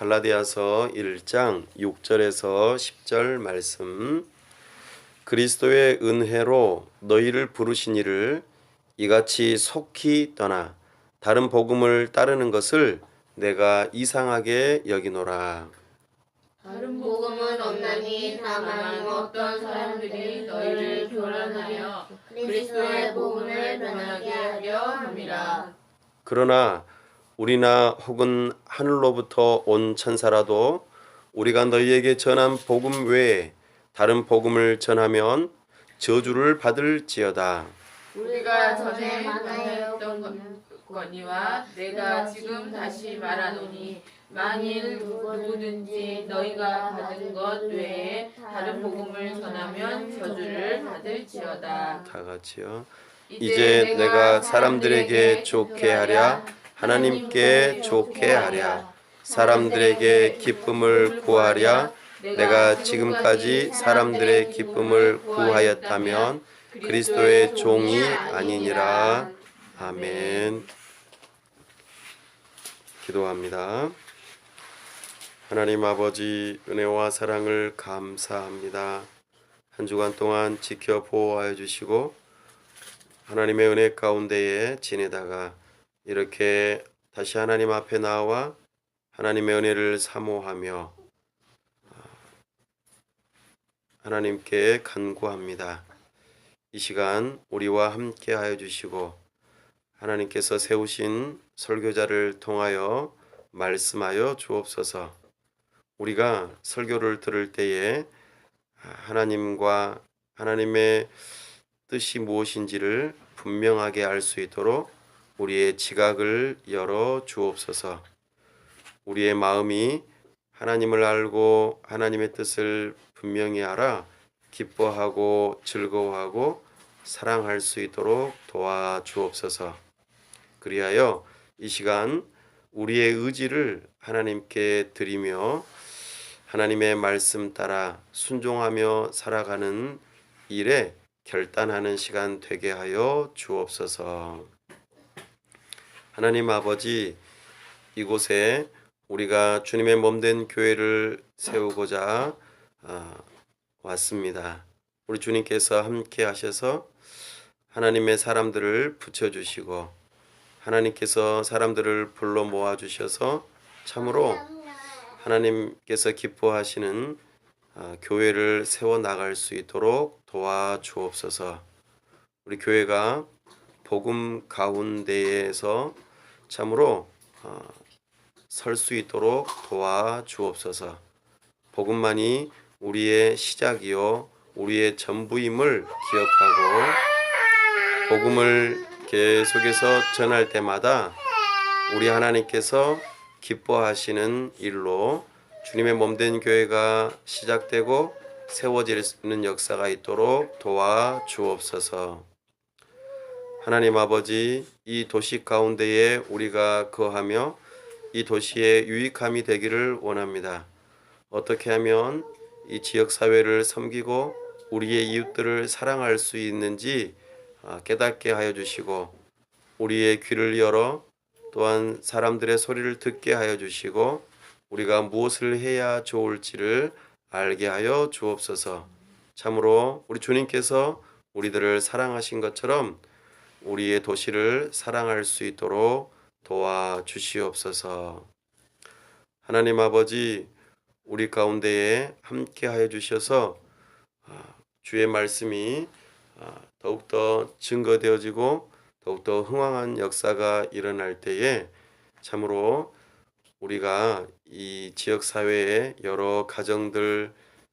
갈라디아서 1장 6절에서 10절 말씀. 그리스도의 은혜로 너희를 부르신 이를 이같이 속히 떠나 다른 복음을 따르는 것을 내가 이상하게 여기노라. 다른 복음은 없나니 다만 어떤 사람들이 너희를 교란하여 그리스도의 복음을 변하게 하려 함이라. 그러나 우리나 혹은 하늘로부터 온 천사라도 우리가 너희에게 전한 복음 외에 다른 복음을 전하면 저주를 받을지어다. 우리가 전에 말하였던 거니와 내가 지금 다시 말하노니 만일 누구든지 너희가 받은 것 외에 다른 복음을 전하면 저주를 받을지어다. 다 같이요. 이제 내가 사람들에게 좋게 하랴 하나님께 좋게 하랴 사람들에게 기쁨을 구하랴 내가 지금까지 사람들의 기쁨을 구하였다면 그리스도의 종이 아니니라. 아멘. 기도합니다. 하나님 아버지, 은혜와 사랑을 감사합니다. 한 주간 동안 지켜 보호하여 주시고 하나님의 은혜 가운데에 지내다가 이렇게 다시 하나님 앞에 나와 하나님의 은혜를 사모하며 하나님께 간구합니다. 이 시간 우리와 함께 하여 주시고 하나님께서 세우신 설교자를 통하여 말씀하여 주옵소서. 우리가 설교를 들을 때에 하나님과 하나님의 뜻이 무엇인지를 분명하게 알 수 있도록 우리의 지각을 열어 주옵소서. 우리의 마음이 하나님을 알고 하나님의 뜻을 분명히 알아 기뻐하고 즐거워하고 사랑할 수 있도록 도와주옵소서. 그리하여 이 시간 우리의 의지를 하나님께 드리며 하나님의 말씀 따라 순종하며 살아가는 일에 결단하는 시간 되게 하여 주옵소서. 하나님 아버지, 이곳에 우리가 주님의 몸된 교회를 세우고자 왔습니다. 우리 주님께서 함께 하셔서 하나님의 사람들을 붙여주시고 하나님께서 사람들을 불러 모아주셔서 참으로 하나님께서 기뻐하시는 교회를 세워나갈 수 있도록 도와주옵소서. 우리 교회가 복음 가운데에서 참으로 설 수 있도록 도와주옵소서. 복음만이 우리의 시작이요 우리의 전부임을 기억하고 복음을 계속해서 전할 때마다 우리 하나님께서 기뻐하시는 일로 주님의 몸된 교회가 시작되고 세워지는 역사가 있도록 도와주옵소서. 하나님 아버지, 이 도시 가운데에 우리가 거하며 이 도시의 유익함이 되기를 원합니다. 어떻게 하면 이 지역사회를 섬기고 우리의 이웃들을 사랑할 수 있는지 깨닫게 하여 주시고 우리의 귀를 열어 또한 사람들의 소리를 듣게 하여 주시고 우리가 무엇을 해야 좋을지를 알게 하여 주옵소서. 참으로 우리 주님께서 우리들을 사랑하신 것처럼 우리의 도시를 사랑할 수 있도록 도와주시옵소서. 하나님 아버지, 우리 가운데에 함께 하여 주셔서 주의 말씀이 더욱더 증거되어지고 더욱더 흥왕한 역사가 일어날 때에 참으로 우리가 이 지역사회의 여러 가정들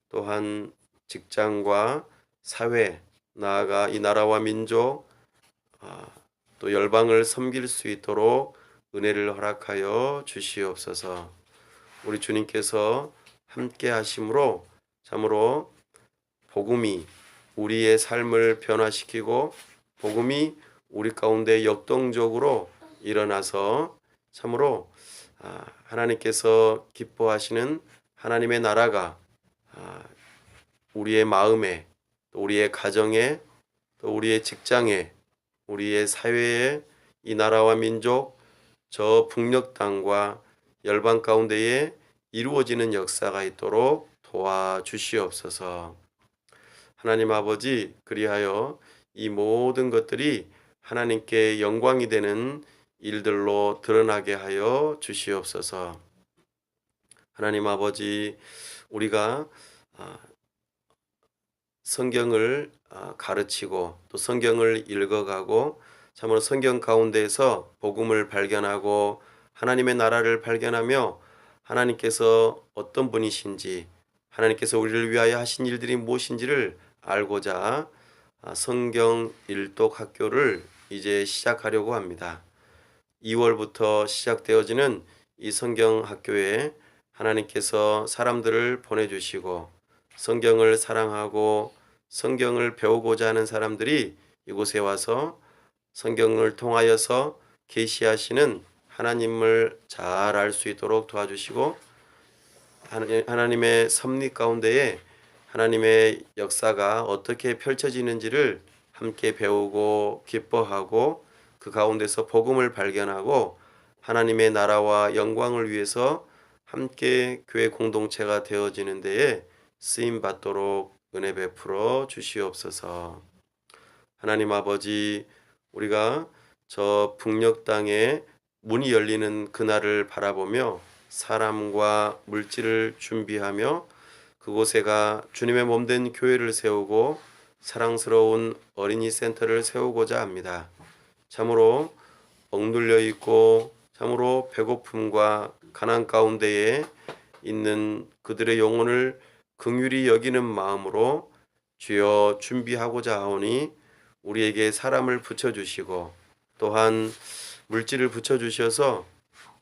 또한 직장과 사회 나아가 이 나라와 민족 또 열방을 섬길 수 있도록 은혜를 허락하여 주시옵소서. 우리 주님께서 함께 하심으로 참으로 복음이 우리의 삶을 변화시키고 복음이 우리 가운데 역동적으로 일어나서 참으로 하나님께서 기뻐하시는 하나님의 나라가 우리의 마음에 또 우리의 가정에 또 우리의 직장에 우리의 사회에 이 나라와 민족 저 북녘 땅과 열방 가운데에 이루어지는 역사가 있도록 도와주시옵소서. 하나님 아버지, 그리하여 이 모든 것들이 하나님께 영광이 되는 일들로 드러나게 하여 주시옵소서. 하나님 아버지, 우리가 성경을 가르치고 또 성경을 읽어가고 참으로 성경 가운데에서 복음을 발견하고 하나님의 나라를 발견하며 하나님께서 어떤 분이신지, 하나님께서 우리를 위하여 하신 일들이 무엇인지를 알고자 성경 일독 학교를 이제 시작하려고 합니다. 2월부터 시작되어지는 이 성경 학교에 하나님께서 사람들을 보내주시고 성경을 사랑하고 성경을 배우고자 하는 사람들이 이곳에 와서 성경을 통하여서 계시하시는 하나님을 잘 알 수 있도록 도와주시고 하나님의 섭리 가운데에 하나님의 역사가 어떻게 펼쳐지는지를 함께 배우고 기뻐하고 그 가운데서 복음을 발견하고 하나님의 나라와 영광을 위해서 함께 교회 공동체가 되어지는 데에 쓰임 받도록 은혜 베풀어 주시옵소서. 하나님 아버지, 우리가 저 북녘 땅에 문이 열리는 그날을 바라보며 사람과 물질을 준비하며 그곳에가 주님의 몸된 교회를 세우고 사랑스러운 어린이 센터를 세우고자 합니다. 참으로 억눌려 있고 참으로 배고픔과 가난 가운데에 있는 그들의 영혼을 긍휼히 여기는 마음으로 주여 준비하고자 하오니 우리에게 사람을 붙여주시고 또한 물질을 붙여주셔서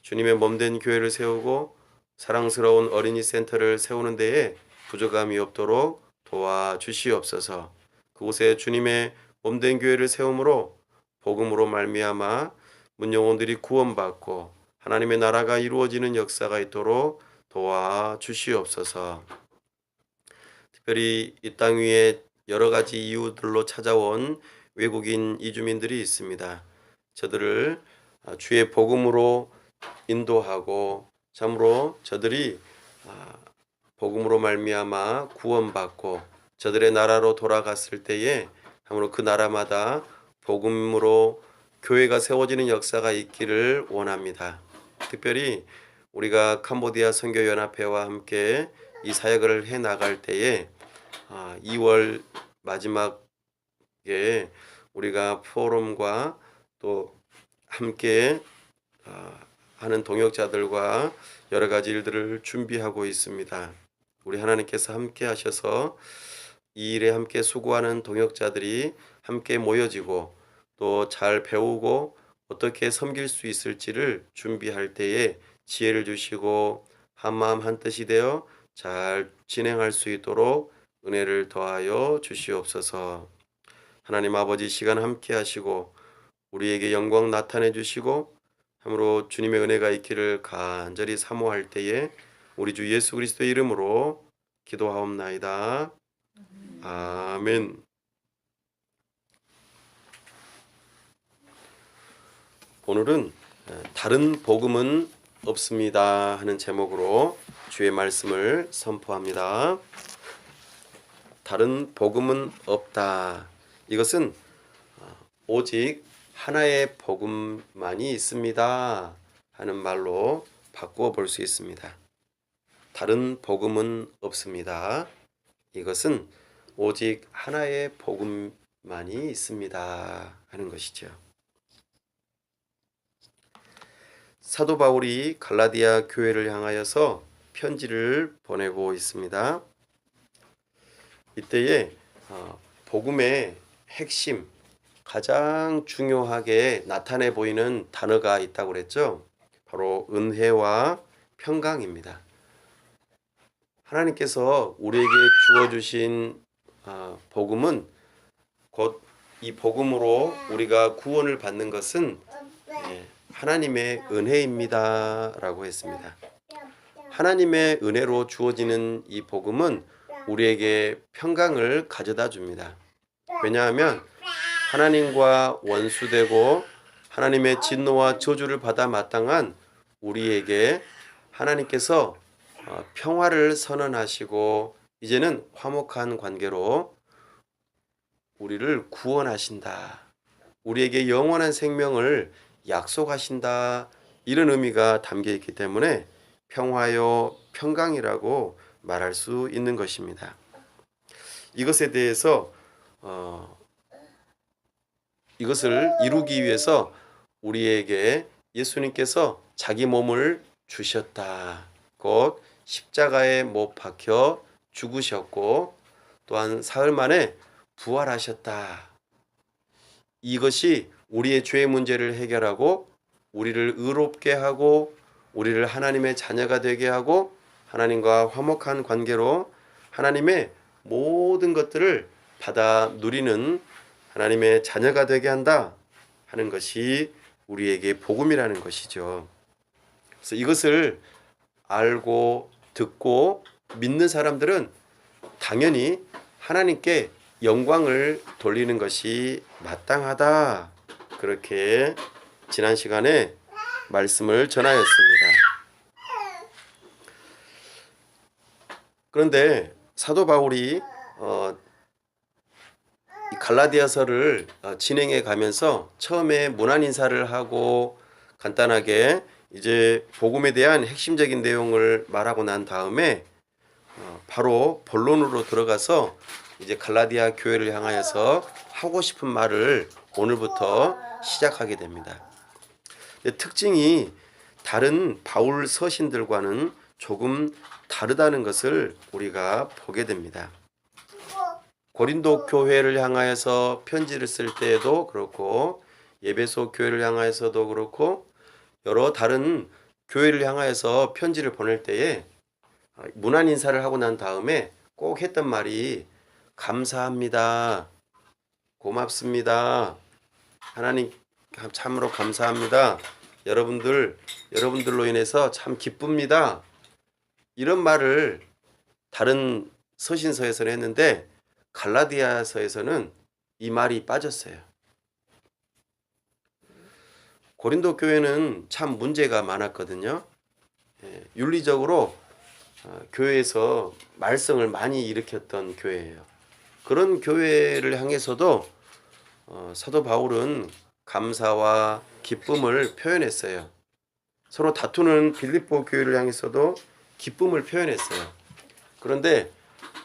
주님의 몸된 교회를 세우고 사랑스러운 어린이 센터를 세우는 데에 부족함이 없도록 도와주시옵소서. 그곳에 주님의 몸된 교회를 세움으로 복음으로 말미암아 문영혼들이 구원받고 하나님의 나라가 이루어지는 역사가 있도록 도와주시옵소서. 특별히 이 땅 위에 여러 가지 이유들로 찾아온 외국인 이주민들이 있습니다. 저들을 주의 복음으로 인도하고 참으로 저들이 복음으로 말미암아 구원받고 저들의 나라로 돌아갔을 때에 참으로 그 나라마다 복음으로 교회가 세워지는 역사가 있기를 원합니다. 특별히 우리가 캄보디아 선교연합회와 함께 이 사역을 해 나갈 때에 2월 마지막에 우리가 포럼과 또 함께 하는 동역자들과 여러 가지 일들을 준비하고 있습니다. 우리 하나님께서 함께 하셔서 이 일에 함께 수고하는 동역자들이 함께 모여지고 또 잘 배우고 어떻게 섬길 수 있을지를 준비할 때에 지혜를 주시고 한마음 한뜻이 되어 잘 진행할 수 있도록 은혜를 더하여 주시옵소서. 하나님 아버지, 시간 함께 하시고 우리에게 영광 나타내 주시고 참으로 주님의 은혜가 있기를 간절히 사모할 때에 우리 주 예수 그리스도의 이름으로 기도하옵나이다. 아멘. 오늘은 다른 복음은 없습니다 하는 제목으로 주의 말씀을 선포합니다. 다른 복음은 없다. 이것은 오직 하나의 복음만이 있습니다 하는 말로 바꾸어 볼 수 있습니다. 다른 복음은 없습니다. 이것은 오직 하나의 복음만이 있습니다 하는 것이죠. 사도 바울이 갈라디아 교회를 향하여서 편지를 보내고 있습니다. 이때에 복음의 핵심, 가장 중요하게 나타내 보이는 단어가 있다고 그랬죠. 바로 은혜와 평강입니다. 하나님께서 우리에게 주어주신 복음은 곧 이 복음으로 우리가 구원을 받는 것은 하나님의 은혜입니다 라고 했습니다. 하나님의 은혜로 주어지는 이 복음은 우리에게 평강을 가져다 줍니다. 왜냐하면 하나님과 원수되고 하나님의 진노와 저주를 받아 마땅한 우리에게 하나님께서 평화를 선언하시고 이제는 화목한 관계로 우리를 구원하신다. 우리에게 영원한 생명을 약속하신다. 이런 의미가 담겨 있기 때문에 평화요 평강이라고 말할 수 있는 것입니다. 이것에 대해서 이것을 이루기 위해서 우리에게 예수님께서 자기 몸을 주셨다. 곧 십자가에 못 박혀 죽으셨고 또한 사흘 만에 부활하셨다. 이것이 우리의 죄의 문제를 해결하고 우리를 의롭게 하고 우리를 하나님의 자녀가 되게 하고 하나님과 화목한 관계로 하나님의 모든 것들을 받아 누리는 하나님의 자녀가 되게 한다 하는 것이 우리에게 복음이라는 것이죠. 그래서 이것을 알고 듣고 믿는 사람들은 당연히 하나님께 영광을 돌리는 것이 마땅하다. 그렇게 지난 시간에 말씀을 전하였습니다. 그런데 사도 바울이 이 갈라디아서를 진행해 가면서 처음에 문안 인사를 하고 간단하게 이제 복음에 대한 핵심적인 내용을 말하고 난 다음에 바로 본론으로 들어가서 이제 갈라디아 교회를 향하여서 하고 싶은 말을 오늘부터 시작하게 됩니다. 특징이 다른 바울 서신들과는 조금 다르다는 것을 우리가 보게 됩니다. 고린도 교회를 향하여서 편지를 쓸 때에도 그렇고 에베소 교회를 향하여서도 그렇고 여러 다른 교회를 향하여서 편지를 보낼 때에 문안 인사를 하고 난 다음에 꼭 했던 말이 감사합니다. 고맙습니다. 하나님 참으로 감사합니다. 여러분들로 인해서 참 기쁩니다. 이런 말을 다른 서신서에서는 했는데 갈라디아서에서는 이 말이 빠졌어요. 고린도 교회는 참 문제가 많았거든요. 윤리적으로 교회에서 말썽을 많이 일으켰던 교회예요. 그런 교회를 향해서도 사도 바울은 감사와 기쁨을 표현했어요. 서로 다투는 빌립보 교회를 향해서도 기쁨을 표현했어요. 그런데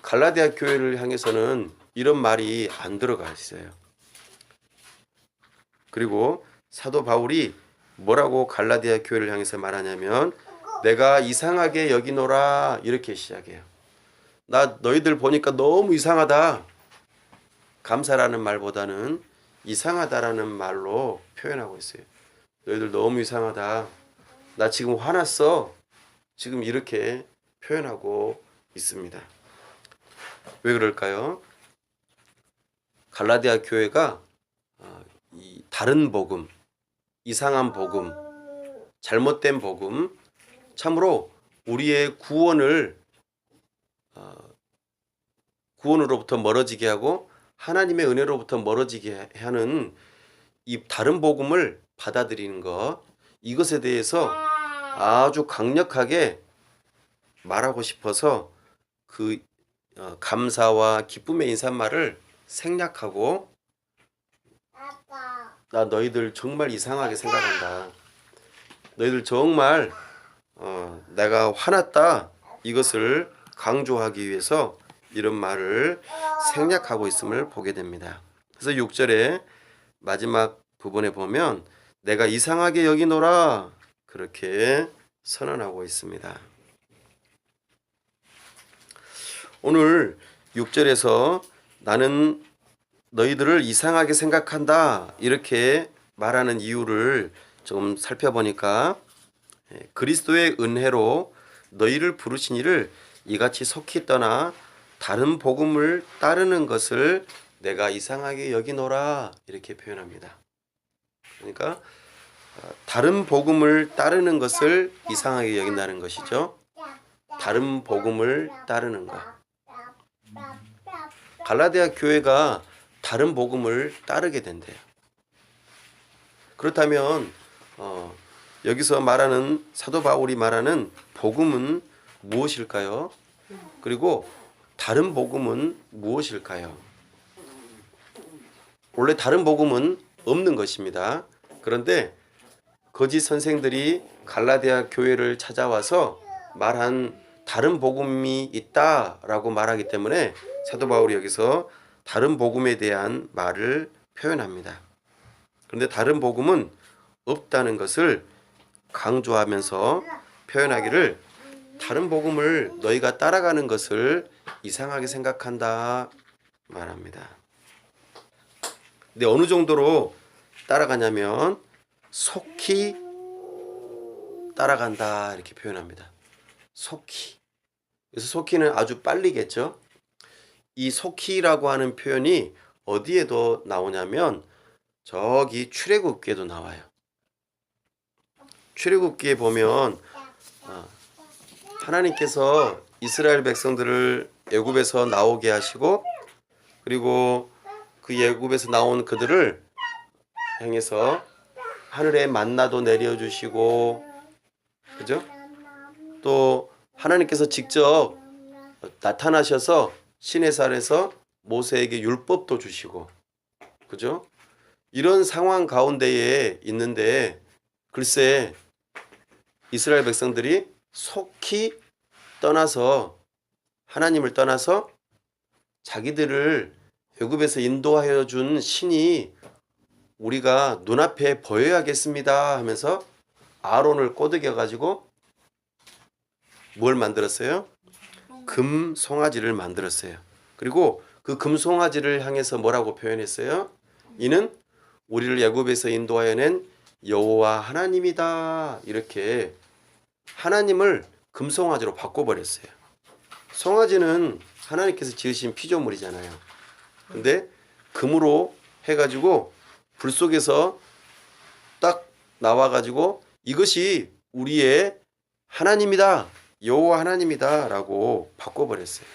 갈라디아 교회를 향해서는 이런 말이 안 들어가 있어요. 그리고 사도 바울이 뭐라고 갈라디아 교회를 향해서 말하냐면 내가 이상하게 여기노라 이렇게 시작해요. 나 너희들 보니까 너무 이상하다. 감사라는 말보다는 이상하다라는 말로 표현하고 있어요. 너희들 너무 이상하다. 나 지금 화났어. 지금 이렇게 표현하고 있습니다. 왜 그럴까요? 갈라디아 교회가 이 다른 복음, 이상한 복음, 잘못된 복음, 참으로 우리의 구원으로부터 멀어지게 하고 하나님의 은혜로부터 멀어지게 하는 이 다른 복음을 받아들이는 것, 이것에 대해서 아주 강력하게 말하고 싶어서 그 감사와 기쁨의 인사말을 생략하고 나 너희들 정말 이상하게 생각한다. 너희들 정말 내가 화났다. 이것을 강조하기 위해서 이런 말을 생략하고 있음을 보게 됩니다. 그래서 6절에 마지막 부분에 보면 내가 이상하게 여기노라 그렇게 선언하고 있습니다. 오늘 6절에서 나는 너희들을 이상하게 생각한다 이렇게 말하는 이유를 좀 살펴보니까 그리스도의 은혜로 너희를 부르신 이를 이같이 속히 떠나 다른 복음을 따르는 것을 내가 이상하게 여기노라 이렇게 표현합니다. 그러니까 다른 복음을 따르는 것을 이상하게 여긴다는 것이죠. 다른 복음을 따르는 것. 갈라디아 교회가 다른 복음을 따르게 된대요. 그렇다면 여기서 말하는 사도 바울이 말하는 복음은 무엇일까요? 그리고 다른 복음은 무엇일까요? 원래 다른 복음은 없는 것입니다. 그런데 거짓 선생들이 갈라디아 교회를 찾아와서 말한 다른 복음이 있다라고 말하기 때문에 사도 바울이 여기서 다른 복음에 대한 말을 표현합니다. 그런데 다른 복음은 없다는 것을 강조하면서 표현하기를 다른 복음을 너희가 따라가는 것을 이상하게 생각한다 말합니다. 근데 어느 정도로 따라가냐면 속히 따라간다 이렇게 표현합니다. 속히. 그래서 속히는 아주 빨리겠죠. 이 속히라고 하는 표현이 어디에도 나오냐면 저기 출애굽기에도 나와요. 출애굽기에 보면 하나님께서 이스라엘 백성들을 애굽에서 나오게 하시고 그리고 그 애굽에서 나온 그들을 향해서 하늘에 만나도 내려주시고 그죠? 또 하나님께서 직접 나타나셔서 시내산에서 모세에게 율법도 주시고 그죠? 이런 상황 가운데에 있는데 글쎄 이스라엘 백성들이 속히 떠나서 하나님을 떠나서 자기들을 애굽에서 인도하여 준 신이 우리가 눈앞에 보여야겠습니다 하면서 아론을 꼬드겨 가지고 뭘 만들었어요? 금 송아지를 만들었어요. 그리고 그 금 송아지를 향해서 뭐라고 표현했어요? 이는 우리를 애굽에서 인도하여 낸 여호와 하나님이다. 이렇게 하나님을 금송아지로 바꿔버렸어요. 송아지는 하나님께서 지으신 피조물이잖아요. 근데 금으로 해가지고 불 속에서 딱 나와가지고 이것이 우리의 하나님이다. 여호와 하나님이다 라고 바꿔버렸어요.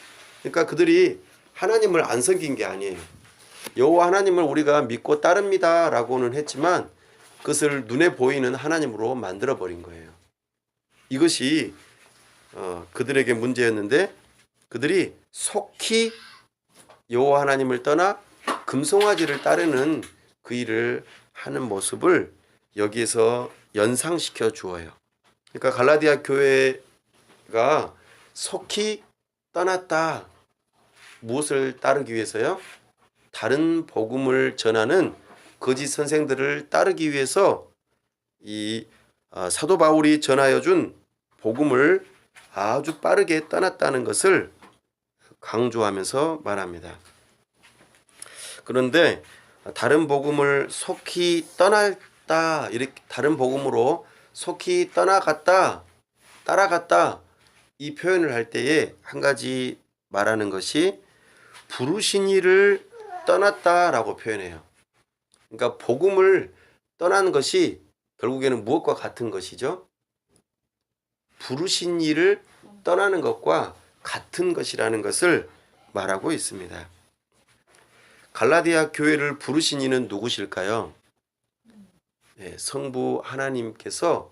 그러니까 그들이 하나님을 안 섬긴 게 아니에요. 여호와 하나님을 우리가 믿고 따릅니다 라고는 했지만 그것을 눈에 보이는 하나님으로 만들어버린 거예요. 이것이 그들에게 문제였는데 그들이 속히 여호와 하나님을 떠나 금송아지를 따르는 그 일을 하는 모습을 여기에서 연상시켜 주어요. 그러니까 갈라디아 교회가 속히 떠났다. 무엇을 따르기 위해서요? 다른 복음을 전하는 거짓 선생들을 따르기 위해서 이 사도 바울이 전하여 준 복음을 아주 빠르게 떠났다는 것을 강조하면서 말합니다. 그런데 다른 복음을 속히 떠났다, 이렇게 다른 복음으로 속히 떠나갔다, 따라갔다 이 표현을 할 때에 한 가지 말하는 것이 부르신 이를 떠났다라고 표현해요. 그러니까 복음을 떠나는 것이 결국에는 무엇과 같은 것이죠? 부르신 이를 떠나는 것과 같은 것이라는 것을 말하고 있습니다. 갈라디아 교회를 부르신 이는 누구실까요? 네, 성부 하나님께서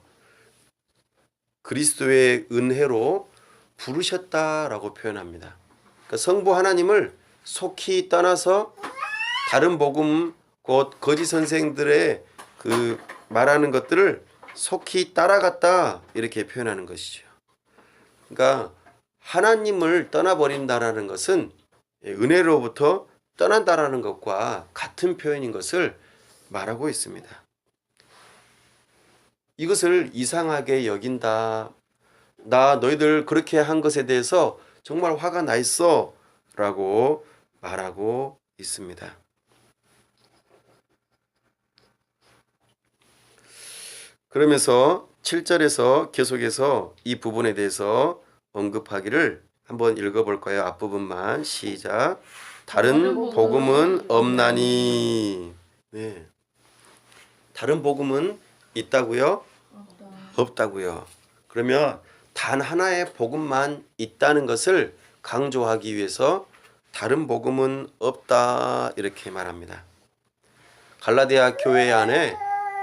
그리스도의 은혜로 부르셨다라고 표현합니다. 그러니까 성부 하나님을 속히 떠나서 다른 복음 곧 거짓 선생들의 그 말하는 것들을 속히 따라갔다 이렇게 표현하는 것이죠. 그러니까 하나님을 떠나버린다라는 것은 은혜로부터 떠난다라는 것과 같은 표현인 것을 말하고 있습니다. 이것을 이상하게 여긴다. 나 너희들 그렇게 한 것에 대해서 정말 화가 나 있어 라고 말하고 있습니다. 그러면서 7절에서 계속해서 이 부분에 대해서 언급하기를 한번 읽어볼까요? 앞부분만 시작. 다른 복음은 없나니. 네. 다른 복음은 있다고요? 없다고요. 그러면 단 하나의 복음만 있다는 것을 강조하기 위해서 다른 복음은 없다 이렇게 말합니다. 갈라디아 교회 안에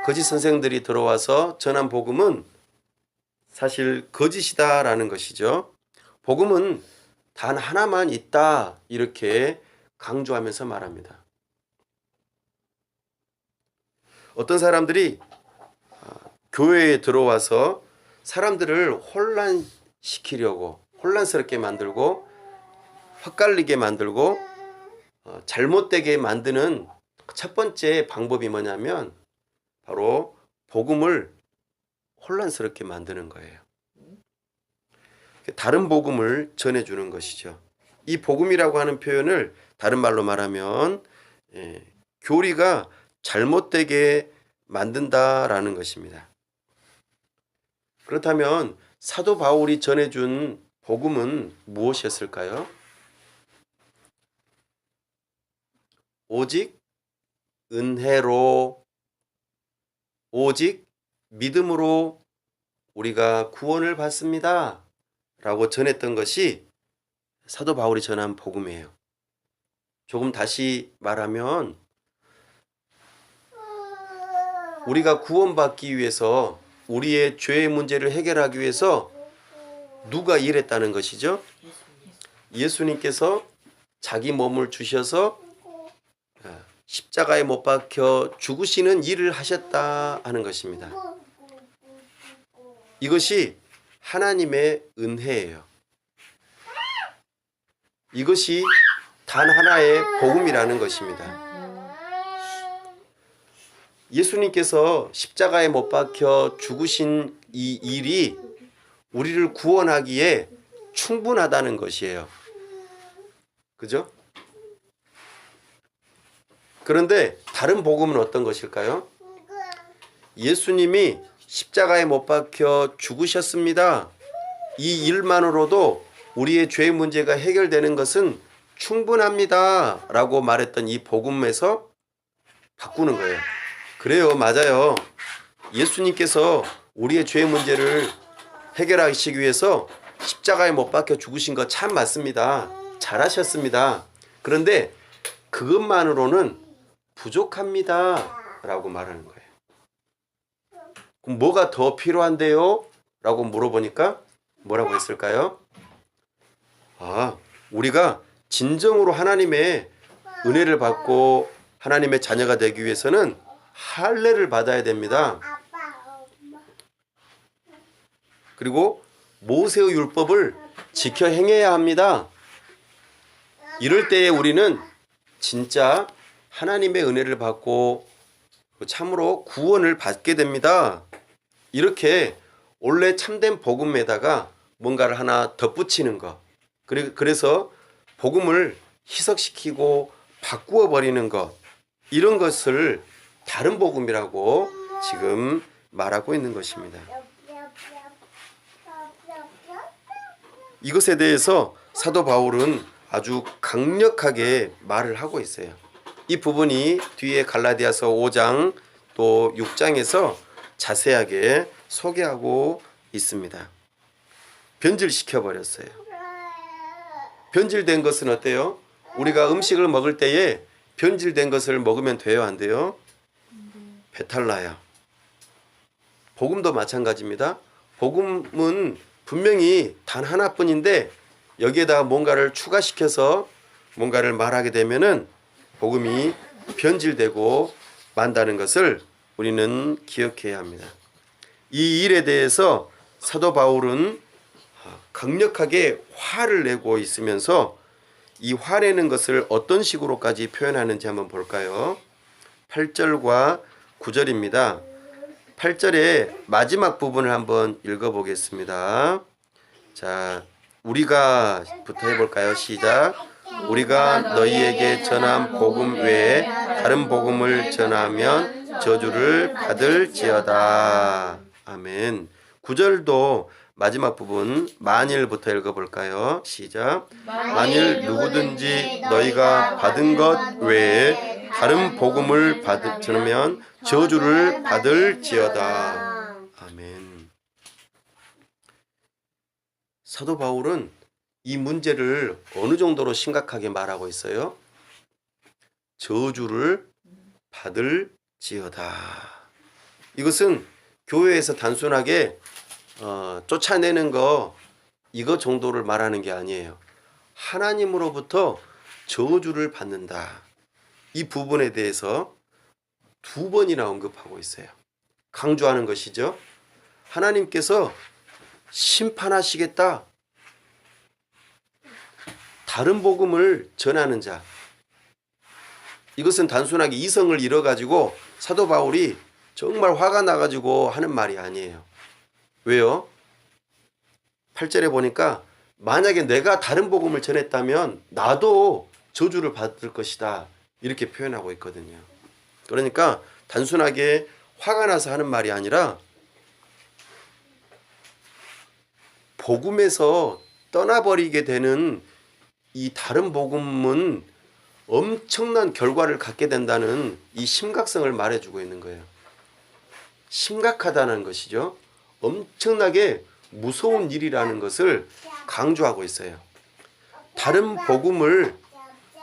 거짓 선생들이 들어와서 전한 복음은 사실 거짓이다라는 것이죠. 복음은 단 하나만 있다 이렇게 강조하면서 말합니다. 어떤 사람들이 교회에 들어와서 사람들을 혼란시키려고 혼란스럽게 만들고 헛갈리게 만들고 잘못되게 만드는 첫 번째 방법이 뭐냐면 바로 복음을 혼란스럽게 만드는 거예요. 다른 복음을 전해주는 것이죠. 이 복음이라고 하는 표현을 다른 말로 말하면 교리가 잘못되게 만든다라는 것입니다. 그렇다면 사도 바울이 전해준 복음은 무엇이었을까요? 오직 은혜로, 오직 믿음으로 우리가 구원을 받습니다 라고 전했던 것이 사도 바울이 전한 복음이에요. 조금 다시 말하면 우리가 구원받기 위해서 우리의 죄의 문제를 해결하기 위해서 누가 일했다는 것이죠? 예수님께서 자기 몸을 주셔서 십자가에 못 박혀 죽으시는 일을 하셨다 하는 것입니다. 이것이 하나님의 은혜예요. 이것이 단 하나의 복음이라는 것입니다. 예수님께서 십자가에 못 박혀 죽으신 이 일이 우리를 구원하기에 충분하다는 것이에요. 그죠? 그런데 다른 복음은 어떤 것일까요? 예수님이 십자가에 못 박혀 죽으셨습니다. 이 일만으로도 우리의 죄 문제가 해결되는 것은 충분합니다 라고 말했던 이 복음에서 바꾸는 거예요. 그래요, 맞아요. 예수님께서 우리의 죄 문제를 해결하시기 위해서 십자가에 못 박혀 죽으신 거 참 맞습니다. 잘하셨습니다. 그런데 그것만으로는 부족합니다 라고 말하는 거예요. 그럼 뭐가 더 필요한데요? 라고 물어보니까 뭐라고 했을까요? 우리가 진정으로 하나님의 은혜를 받고 하나님의 자녀가 되기 위해서는 할례를 받아야 됩니다. 그리고 모세의 율법을 지켜 행해야 합니다. 이럴 때에 우리는 진짜 하나님의 은혜를 받고 참으로 구원을 받게 됩니다. 이렇게 원래 참된 복음에다가 뭔가를 하나 덧붙이는 것. 그래서 복음을 희석시키고 바꾸어 버리는 것. 이런 것을 다른 복음이라고 지금 말하고 있는 것입니다. 이것에 대해서 사도 바울은 아주 강력하게 말을 하고 있어요. 이 부분이 뒤에 갈라디아서 5장 또 6장에서 자세하게 소개하고 있습니다. 변질시켜 버렸어요. 변질된 것은 어때요? 우리가 음식을 먹을 때에 변질된 것을 먹으면 돼요, 안 돼요? 배탈 나요. 복음도 마찬가지입니다. 복음은 분명히 단 하나뿐인데 여기에다가 뭔가를 추가시켜서 뭔가를 말하게 되면은 복음이 변질되고 만다는 것을 우리는 기억해야 합니다. 이 일에 대해서 사도 바울은 강력하게 화를 내고 있으면서 이 화내는 것을 어떤 식으로까지 표현하는지 한번 볼까요? 8절과 9절입니다. 8절의 마지막 부분을 한번 읽어보겠습니다. 자, 우리가부터 해볼까요? 시작. 우리가 너희에게 전한 복음 외에 다른 복음을 전하면 저주를 받을지어다. 아멘. 9절도 마지막 부분 만일부터 읽어볼까요? 시작. 만일 누구든지 너희가 받은 것 외에 다른 복음을 전하면 저주를 받을지어다. 아멘. 사도 바울은 이 문제를 어느 정도로 심각하게 말하고 있어요? 저주를 받을지어다. 이것은 교회에서 단순하게 쫓아내는 거 이거 정도를 말하는 게 아니에요. 하나님으로부터 저주를 받는다. 이 부분에 대해서 두 번이나 언급하고 있어요. 강조하는 것이죠. 하나님께서 심판하시겠다. 다른 복음을 전하는 자. 이것은 단순하게 이성을 잃어가지고 사도 바울이 정말 화가 나가지고 하는 말이 아니에요. 왜요? 8절에 보니까 만약에 내가 다른 복음을 전했다면 나도 저주를 받을 것이다. 이렇게 표현하고 있거든요. 그러니까 단순하게 화가 나서 하는 말이 아니라 복음에서 떠나버리게 되는 이 다른 복음은 엄청난 결과를 갖게 된다는 이 심각성을 말해주고 있는 거예요. 심각하다는 것이죠. 엄청나게 무서운 일이라는 것을 강조하고 있어요. 다른 복음을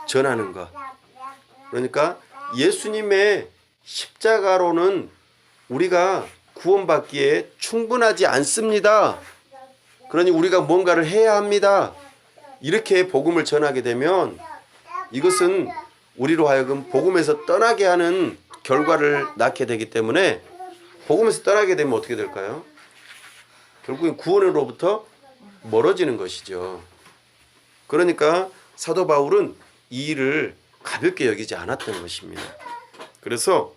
전하는 것. 그러니까 예수님의 십자가로는 우리가 구원받기에 충분하지 않습니다. 그러니 우리가 뭔가를 해야 합니다. 이렇게 복음을 전하게 되면 이것은 우리로 하여금 복음에서 떠나게 하는 결과를 낳게 되기 때문에 복음에서 떠나게 되면 어떻게 될까요? 결국엔 구원으로부터 멀어지는 것이죠. 그러니까 사도 바울은 이 일을 가볍게 여기지 않았던 것입니다. 그래서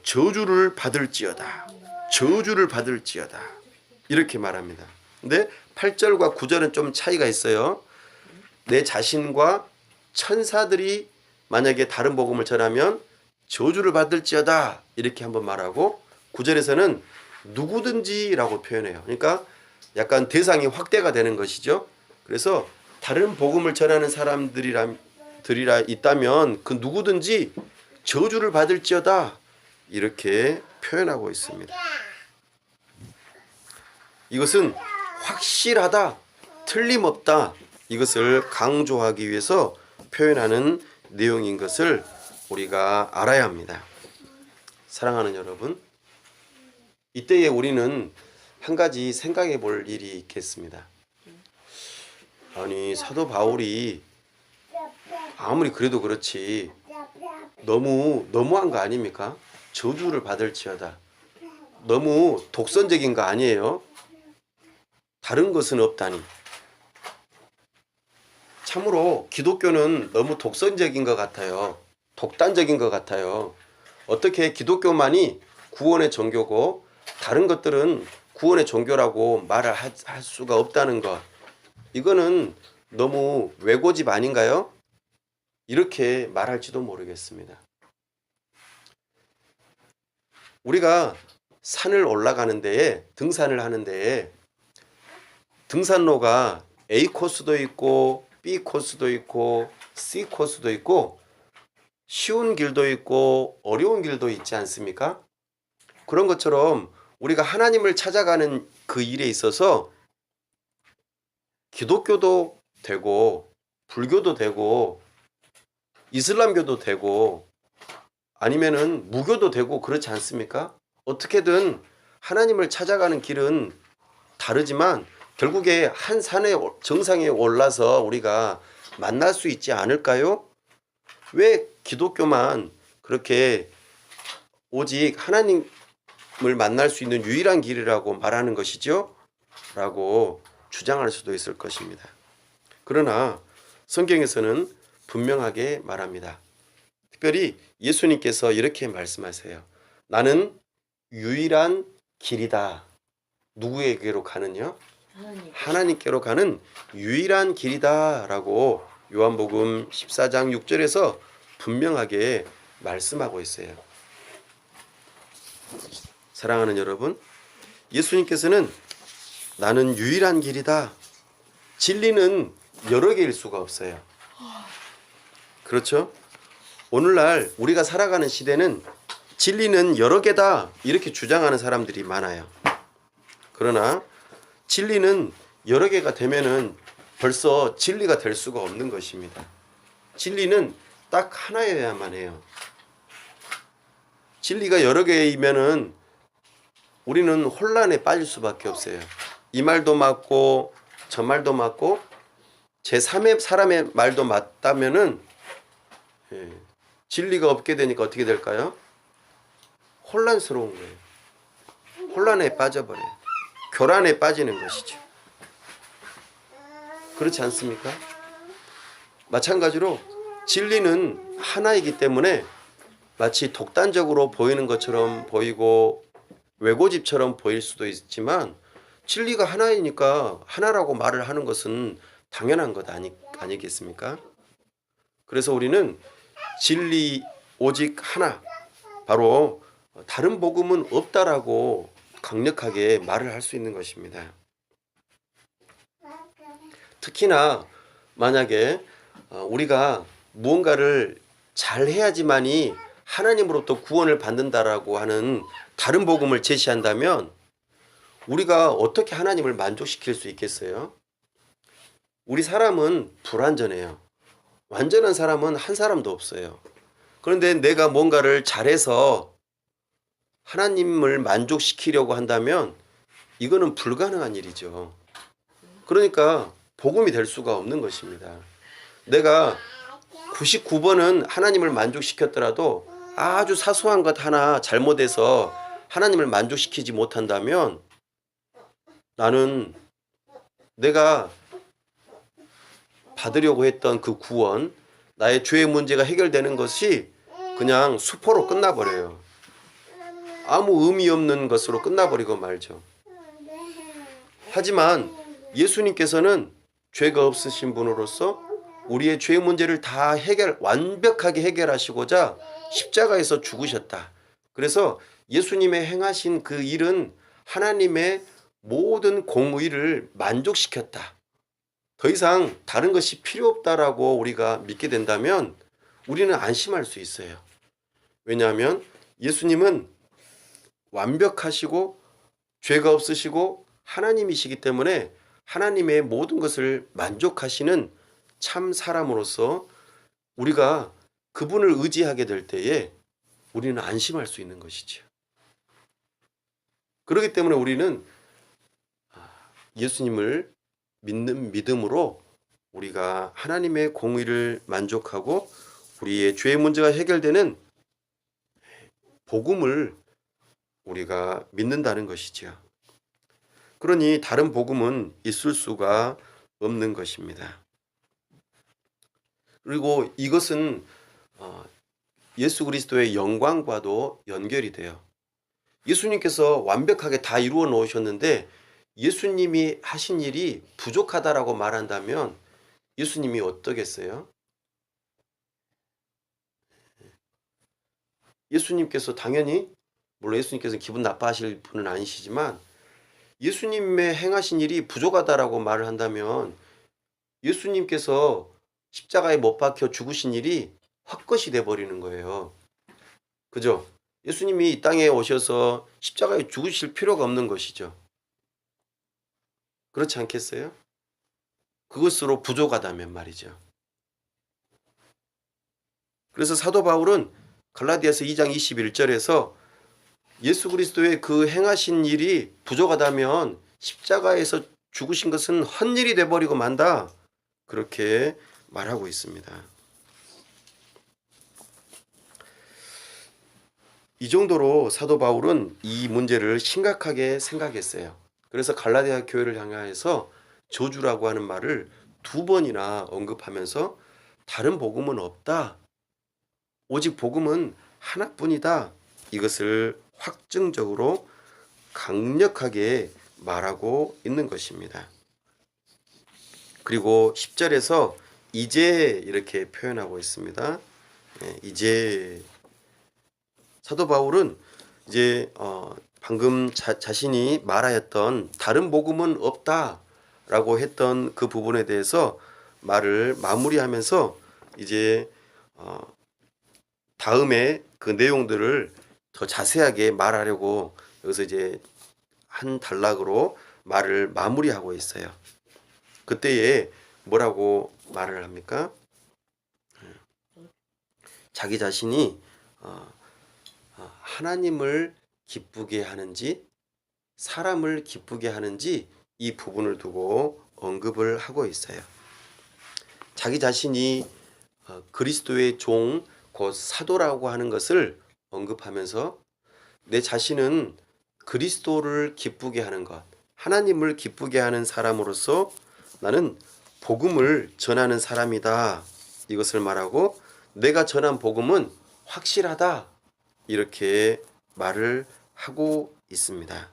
저주를 받을지어다. 저주를 받을지어다. 이렇게 말합니다. 근데 8절과 9절은 좀 차이가 있어요. 내 자신과 천사들이 만약에 다른 복음을 전하면 저주를 받을지어다. 이렇게 한번 말하고 9절에서는 누구든지라고 표현해요. 그러니까 약간 대상이 확대가 되는 것이죠. 그래서 다른 복음을 전하는 사람들이라 있다면 그 누구든지 저주를 받을지어다. 이렇게 표현하고 있습니다. 이것은 확실하다, 틀림없다. 이것을 강조하기 위해서 표현하는 내용인 것을 우리가 알아야 합니다. 사랑하는 여러분, 이때에 우리는 한 가지 생각해 볼 일이 있겠습니다. 아니, 사도 바울이 아무리 그래도 그렇지 너무한 거 아닙니까? 저주를 받을지어다. 너무 독선적인 거 아니에요? 다른 것은 없다니. 참으로 기독교는 너무 독선적인 것 같아요. 독단적인 것 같아요. 어떻게 기독교만이 구원의 종교고 다른 것들은 구원의 종교라고 말을 할 수가 없다는 것. 이거는 너무 외고집 아닌가요? 이렇게 말할지도 모르겠습니다. 우리가 산을 올라가는 데에 등산을 하는 데에 등산로가 A 코스도 있고 B 코스도 있고 C 코스도 있고 쉬운 길도 있고 어려운 길도 있지 않습니까? 그런 것처럼 우리가 하나님을 찾아가는 그 일에 있어서 기독교도 되고 불교도 되고 이슬람교도 되고 아니면은 무교도 되고 그렇지 않습니까? 어떻게든 하나님을 찾아가는 길은 다르지만 결국에 한 산의 정상에 올라서 우리가 만날 수 있지 않을까요? 왜 기독교만 그렇게 오직 하나님을 만날 수 있는 유일한 길이라고 말하는 것이죠? 라고 주장할 수도 있을 것입니다. 그러나 성경에서는 분명하게 말합니다. 특별히 예수님께서 이렇게 말씀하세요. 나는 유일한 길이다. 누구에게로 가느냐? 하나님께로 가는 유일한 길이다 라고 요한복음 14장 6절에서 분명하게 말씀하고 있어요. 사랑하는 여러분, 예수님께서는 나는 유일한 길이다. 진리는 여러 개일 수가 없어요. 그렇죠? 오늘날 우리가 살아가는 시대는 진리는 여러 개다 이렇게 주장하는 사람들이 많아요. 그러나 진리는 여러 개가 되면은 벌써 진리가 될 수가 없는 것입니다. 진리는 딱 하나여야만 해요. 진리가 여러 개이면은 우리는 혼란에 빠질 수밖에 없어요. 이 말도 맞고 저 말도 맞고 제3의 사람의 말도 맞다면은 진리가 없게 되니까 어떻게 될까요? 혼란스러운 거예요. 혼란에 빠져버려요. 교란에 빠지는 것이죠. 그렇지 않습니까? 마찬가지로 진리는 하나이기 때문에 마치 독단적으로 보이는 것처럼 보이고 외고집처럼 보일 수도 있지만 진리가 하나이니까 하나라고 말을 하는 것은 당연한 것 아니겠습니까? 그래서 우리는 진리 오직 하나, 바로 다른 복음은 없다라고 강력하게 말을 할 수 있는 것입니다. 특히나 만약에 우리가 무언가를 잘 해야지만이 하나님으로부터 구원을 받는다라고 하는 다른 복음을 제시한다면 우리가 어떻게 하나님을 만족시킬 수 있겠어요? 우리 사람은 불완전해요. 완전한 사람은 한 사람도 없어요. 그런데 내가 뭔가를 잘해서 하나님을 만족시키려고 한다면 이거는 불가능한 일이죠. 그러니까 복음이 될 수가 없는 것입니다. 내가 99번은 하나님을 만족시켰더라도 아주 사소한 것 하나 잘못해서 하나님을 만족시키지 못한다면 나는 내가 받으려고 했던 그 구원, 나의 죄의 문제가 해결되는 것이 그냥 수포로 끝나버려요. 아무 의미 없는 것으로 끝나버리고 말죠. 하지만 예수님께서는 죄가 없으신 분으로서 우리의 죄의 문제를 다 완벽하게 해결하시고자 십자가에서 죽으셨다. 그래서 예수님의 행하신 그 일은 하나님의 모든 공의를 만족시켰다. 더 이상 다른 것이 필요 없다라고 우리가 믿게 된다면 우리는 안심할 수 있어요. 왜냐하면 예수님은 완벽하시고 죄가 없으시고 하나님이시기 때문에 하나님의 모든 것을 만족하시는 참 사람으로서 우리가 그분을 의지하게 될 때에 우리는 안심할 수 있는 것이죠. 그렇기 때문에 우리는 예수님을 믿는 믿음으로 우리가 하나님의 공의를 만족하고 우리의 죄의 문제가 해결되는 복음을 우리가 믿는다는 것이지요. 그러니 다른 복음은 있을 수가 없는 것입니다. 그리고 이것은 예수 그리스도의 영광과도 연결이 돼요. 예수님께서 완벽하게 다 이루어 놓으셨는데 예수님이 하신 일이 부족하다라고 말한다면 예수님이 어떠겠어요? 예수님께서 당연히, 물론 예수님께서 기분 나빠하실 분은 아니시지만 예수님의 행하신 일이 부족하다라고 말을 한다면 예수님께서 십자가에 못 박혀 죽으신 일이 헛것이 돼버리는 거예요. 그죠? 예수님이 이 땅에 오셔서 십자가에 죽으실 필요가 없는 것이죠. 그렇지 않겠어요? 그것으로 부족하다면 말이죠. 그래서 사도 바울은 갈라디아서 2장 21절에서 예수 그리스도의 그 행하신 일이 부족하다면 십자가에서 죽으신 것은 헛일이 돼버리고 만다. 그렇게 말하고 있습니다. 이 정도로 사도 바울은 이 문제를 심각하게 생각했어요. 그래서 갈라디아 교회를 향하여서 저주라고 하는 말을 2번이나 언급하면서 다른 복음은 없다. 오직 복음은 하나뿐이다. 이것을 확증적으로 강력하게 말하고 있는 것입니다. 그리고 10절에서 이제 이렇게 표현하고 있습니다. 이제 사도 바울은 이제 방금 자신이 말하였던 다른 복음은 없다라고 했던 그 부분에 대해서 말을 마무리하면서 이제 다음에 그 내용들을 더 자세하게 말하려고 여기서 이제 한 단락으로 말을 마무리하고 있어요. 그때에 뭐라고 말을 합니까? 자기 자신이 하나님을 기쁘게 하는지 사람을 기쁘게 하는지 이 부분을 두고 언급을 하고 있어요. 자기 자신이 그리스도의 종, 곧 사도라고 하는 것을 언급하면서 내 자신은 그리스도를 기쁘게 하는 것, 하나님을 기쁘게 하는 사람으로서 나는 복음을 전하는 사람이다. 이것을 말하고 내가 전한 복음은 확실하다. 이렇게 말을 하고 있습니다.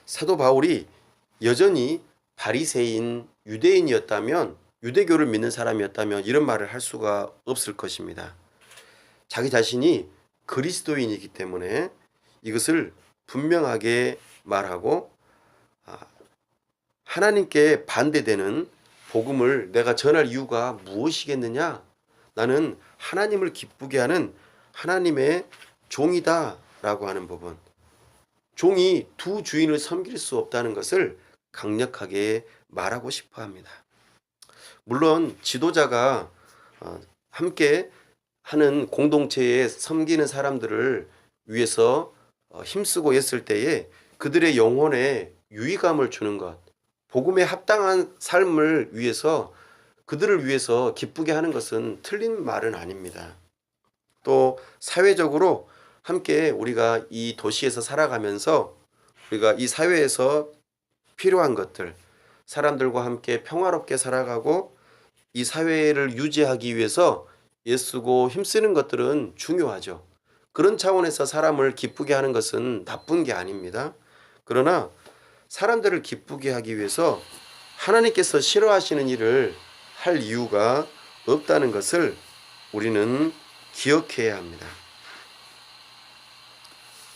사도 바울이 여전히 바리새인 유대인이었다면, 유대교를 믿는 사람이었다면 이런 말을 할 수가 없을 것입니다. 자기 자신이 그리스도인이기 때문에 이것을 분명하게 말하고 하나님께 반대되는 복음을 내가 전할 이유가 무엇이겠느냐? 나는 하나님을 기쁘게 하는 하나님의 종이다 라고 하는 부분. 종이 두 주인을 섬길 수 없다는 것을 강력하게 말하고 싶어 합니다. 물론 지도자가 함께 하는 공동체에 섬기는 사람들을 위해서 힘쓰고 있을 때에 그들의 영혼에 유의감을 주는 것, 복음에 합당한 삶을 위해서 그들을 위해서 기쁘게 하는 것은 틀린 말은 아닙니다. 또 사회적으로 함께 우리가 이 도시에서 살아가면서 우리가 이 사회에서 필요한 것들, 사람들과 함께 평화롭게 살아가고 이 사회를 유지하기 위해서 애쓰고 힘쓰는 것들은 중요하죠. 그런 차원에서 사람을 기쁘게 하는 것은 나쁜 게 아닙니다. 그러나 사람들을 기쁘게 하기 위해서 하나님께서 싫어하시는 일을 할 이유가 없다는 것을 우리는 기억해야 합니다.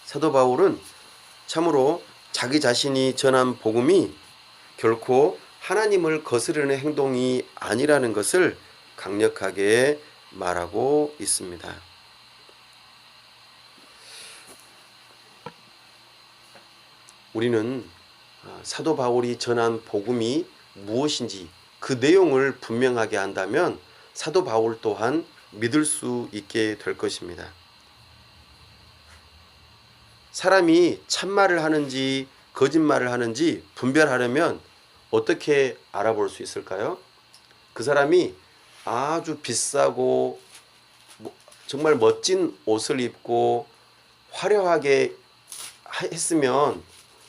사도 바울은 참으로 자기 자신이 전한 복음이 결코 하나님을 거스르는 행동이 아니라는 것을 강력하게 말하고 있습니다. 우리는 사도 바울이 전한 복음이 무엇인지 그 내용을 분명하게 한다면 사도 바울 또한 믿을 수 있게 될 것입니다. 사람이 참말을 하는지 거짓말을 하는지 분별하려면 어떻게 알아볼 수 있을까요? 그 사람이 아주 비싸고 정말 멋진 옷을 입고 화려하게 했으면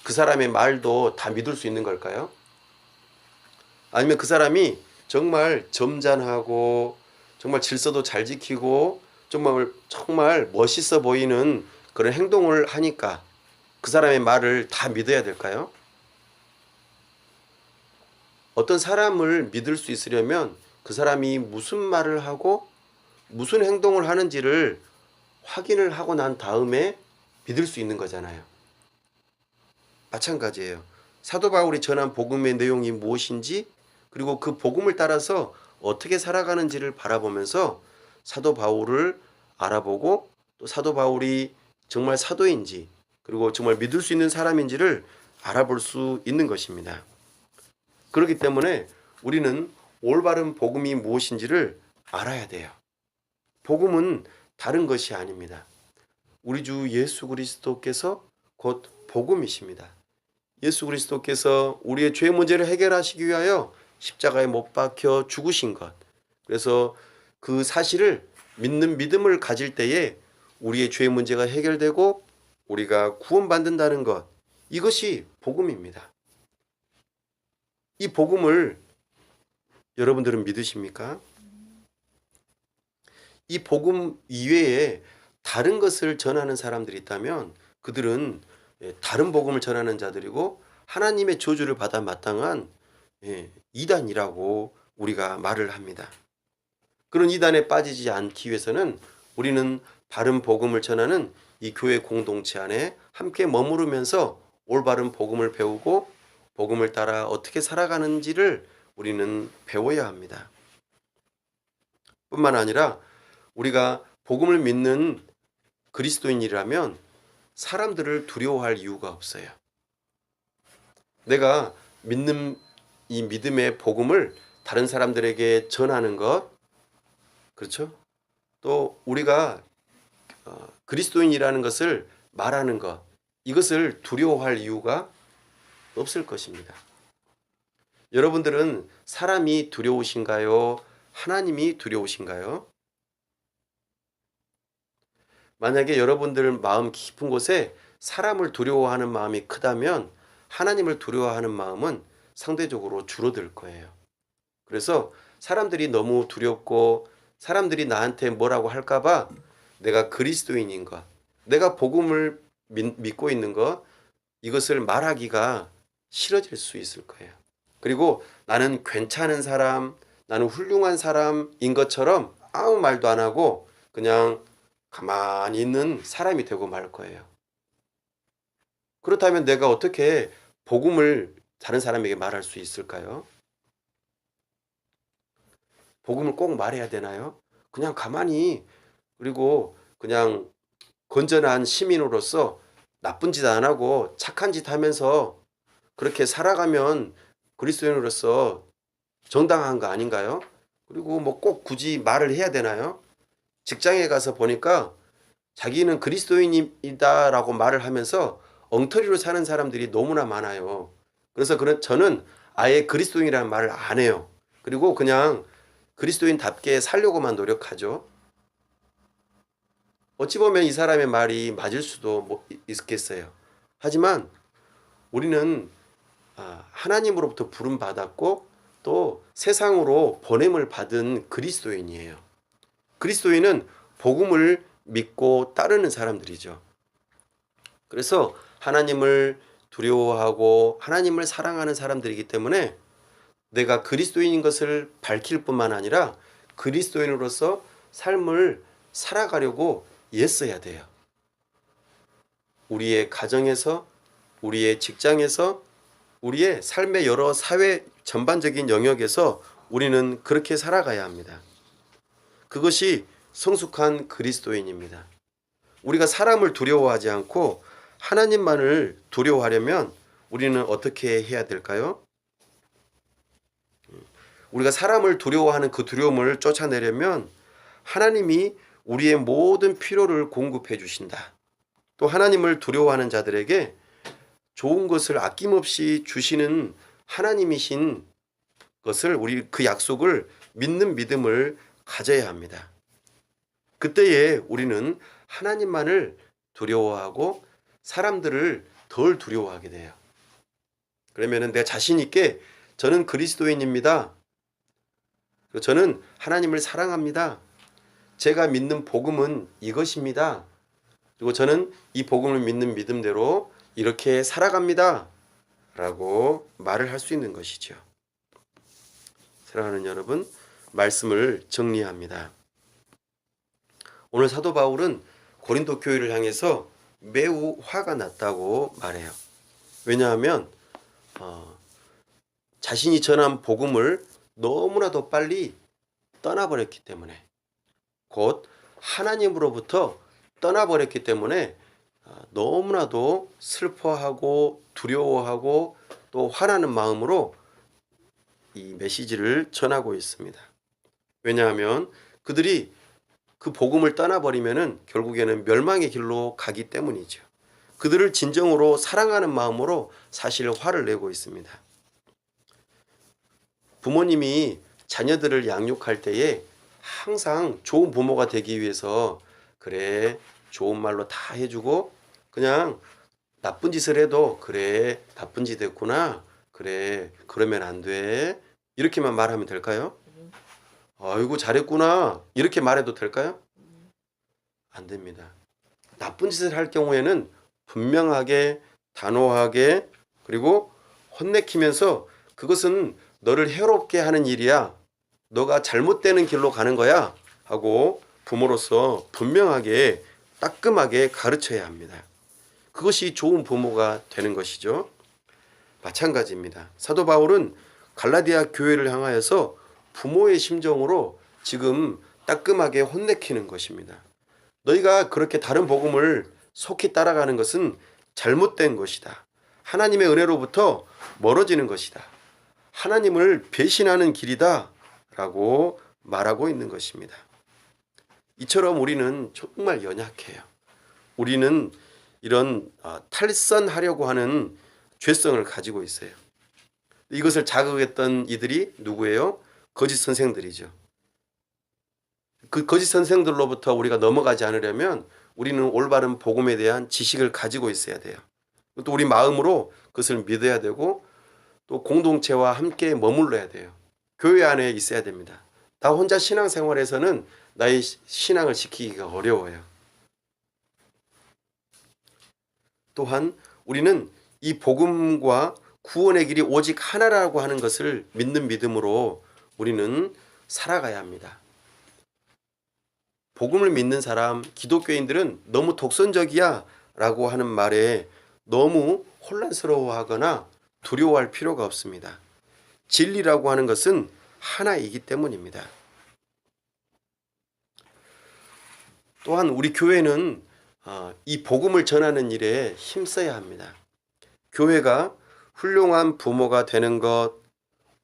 그 사람의 말도 다 믿을 수 있는 걸까요? 아니면 그 사람이 정말 점잖하고 정말 질서도 잘 지키고 정말 멋있어 보이는 그런 행동을 하니까 그 사람의 말을 다 믿어야 될까요? 어떤 사람을 믿을 수 있으려면 그 사람이 무슨 말을 하고 무슨 행동을 하는지를 확인을 하고 난 다음에 믿을 수 있는 거잖아요. 마찬가지예요. 사도 바울이 전한 복음의 내용이 무엇인지 그리고 그 복음을 따라서 어떻게 살아가는지를 바라보면서 사도 바울을 알아보고 또 사도 바울이 정말 사도인지 그리고 정말 믿을 수 있는 사람인지를 알아볼 수 있는 것입니다. 그렇기 때문에 우리는 올바른 복음이 무엇인지를 알아야 돼요. 복음은 다른 것이 아닙니다. 우리 주 예수 그리스도께서 곧 복음이십니다. 예수 그리스도께서 우리의 죄 문제를 해결하시기 위하여 십자가에 못 박혀 죽으신 것. 그래서 그 사실을 믿는 믿음을 가질 때에 우리의 죄 문제가 해결되고 우리가 구원받는다는 것. 이것이 복음입니다. 이 복음을 여러분들은 믿으십니까? 이 복음 이외에 다른 것을 전하는 사람들이 있다면 그들은 다른 복음을 전하는 자들이고 하나님의 저주를 받아 마땅한 이단이라고 우리가 말을 합니다. 그런 이단에 빠지지 않기 위해서는 우리는 바른 복음을 전하는 이 교회 공동체 안에 함께 머무르면서 올바른 복음을 배우고 복음을 따라 어떻게 살아가는지를 우리는 배워야 합니다. 뿐만 아니라 우리가 복음을 믿는 그리스도인이라면 사람들을 두려워할 이유가 없어요. 내가 믿는 이 믿음의 복음을 다른 사람들에게 전하는 것, 그렇죠? 또 우리가 그리스도인이라는 것을 말하는 것, 이것을 두려워할 이유가 없을 것입니다. 여러분들은 사람이 두려우신가요? 하나님이 두려우신가요? 만약에 여러분들 마음 깊은 곳에 사람을 두려워하는 마음이 크다면 하나님을 두려워하는 마음은 상대적으로 줄어들 거예요. 그래서 사람들이 너무 두렵고 사람들이 나한테 뭐라고 할까봐 내가 그리스도인인 것, 내가 복음을 믿고 있는 것, 이것을 말하기가 싫어질 수 있을 거예요. 그리고 나는 괜찮은 사람, 나는 훌륭한 사람인 것처럼 아무 말도 안 하고 그냥 가만히 있는 사람이 되고 말 거예요. 그렇다면 내가 어떻게 복음을 다른 사람에게 말할 수 있을까요? 복음을 꼭 말해야 되나요? 그냥 가만히, 그리고 그냥 건전한 시민으로서 나쁜 짓 안 하고 착한 짓 하면서 그렇게 살아가면 그리스도인으로서 정당한 거 아닌가요? 그리고 뭐 꼭 굳이 말을 해야 되나요? 직장에 가서 보니까 자기는 그리스도인이다라고 말을 하면서 엉터리로 사는 사람들이 너무나 많아요. 그래서 저는 아예 그리스도인이라는 말을 안 해요. 그리고 그냥 그리스도인답게 살려고만 노력하죠. 어찌 보면 이 사람의 말이 맞을 수도 있겠어요. 하지만 우리는 하나님으로부터 부름받았고 또 세상으로 보냄을 받은 그리스도인이에요. 그리스도인은 복음을 믿고 따르는 사람들이죠. 그래서 하나님을 두려워하고 하나님을 사랑하는 사람들이기 때문에 내가 그리스도인인 것을 밝힐 뿐만 아니라 그리스도인으로서 삶을 살아가려고 애써야 돼요. 우리의 가정에서, 우리의 직장에서, 우리의 삶의 여러 사회 전반적인 영역에서 우리는 그렇게 살아가야 합니다. 그것이 성숙한 그리스도인입니다. 우리가 사람을 두려워하지 않고 하나님만을 두려워하려면 우리는 어떻게 해야 될까요? 우리가 사람을 두려워하는 그 두려움을 쫓아내려면 하나님이 우리의 모든 필요를 공급해 주신다. 또 하나님을 두려워하는 자들에게 좋은 것을 아낌없이 주시는 하나님이신 것을 우리 그 약속을 믿는 믿음을 가져야 합니다. 그때에 우리는 하나님만을 두려워하고 사람들을 덜 두려워하게 돼요. 그러면은 내 자신 있게 저는 그리스도인입니다. 저는 하나님을 사랑합니다. 제가 믿는 복음은 이것입니다. 그리고 저는 이 복음을 믿는 믿음대로 이렇게 살아갑니다. 라고 말을 할 수 있는 것이죠. 사랑하는 여러분, 말씀을 정리합니다. 오늘 사도 바울은 고린도 교회를 향해서 매우 화가 났다고 말해요. 왜냐하면 자신이 전한 복음을 너무나도 빨리 떠나버렸기 때문에, 곧 하나님으로부터 떠나버렸기 때문에 너무나도 슬퍼하고 두려워하고 또 화나는 마음으로 이 메시지를 전하고 있습니다. 왜냐하면 그들이 그 복음을 떠나버리면은 결국에는 멸망의 길로 가기 때문이죠. 그들을 진정으로 사랑하는 마음으로 사실 화를 내고 있습니다. 부모님이 자녀들을 양육할 때에 항상 좋은 부모가 되기 위해서 그래 좋은 말로 다 해주고 그냥 나쁜 짓을 해도 그래 나쁜 짓 했구나 그래 그러면 안 돼 이렇게만 말하면 될까요? 아이고 잘했구나 이렇게 말해도 될까요? 안 됩니다. 나쁜 짓을 할 경우에는 분명하게 단호하게 그리고 혼내키면서 그것은 너를 해롭게 하는 일이야. 너가 잘못되는 길로 가는 거야 하고 부모로서 분명하게 따끔하게 가르쳐야 합니다. 그것이 좋은 부모가 되는 것이죠. 마찬가지입니다. 사도 바울은 갈라디아 교회를 향하여서 부모의 심정으로 지금 따끔하게 혼내키는 것입니다. 너희가 그렇게 다른 복음을 속히 따라가는 것은 잘못된 것이다. 하나님의 은혜로부터 멀어지는 것이다. 하나님을 배신하는 길이다 라고 말하고 있는 것입니다. 이처럼 우리는 정말 연약해요. 우리는 이런 탈선하려고 하는 죄성을 가지고 있어요. 이것을 자극했던 이들이 누구예요? 거짓 선생들이죠. 그 거짓 선생들로부터 우리가 넘어가지 않으려면 우리는 올바른 복음에 대한 지식을 가지고 있어야 돼요. 또 우리 마음으로 그것을 믿어야 되고 또 공동체와 함께 머물러야 돼요. 교회 안에 있어야 됩니다. 나 혼자 신앙생활에서는 나의 신앙을 지키기가 어려워요. 또한 우리는 이 복음과 구원의 길이 오직 하나라고 하는 것을 믿는 믿음으로 우리는 살아가야 합니다. 복음을 믿는 사람, 기독교인들은 너무 독선적이야 라고 하는 말에 너무 혼란스러워하거나 두려워할 필요가 없습니다. 진리라고 하는 것은 하나이기 때문입니다. 또한 우리 교회는 이 복음을 전하는 일에 힘써야 합니다. 교회가 훌륭한 부모가 되는 것,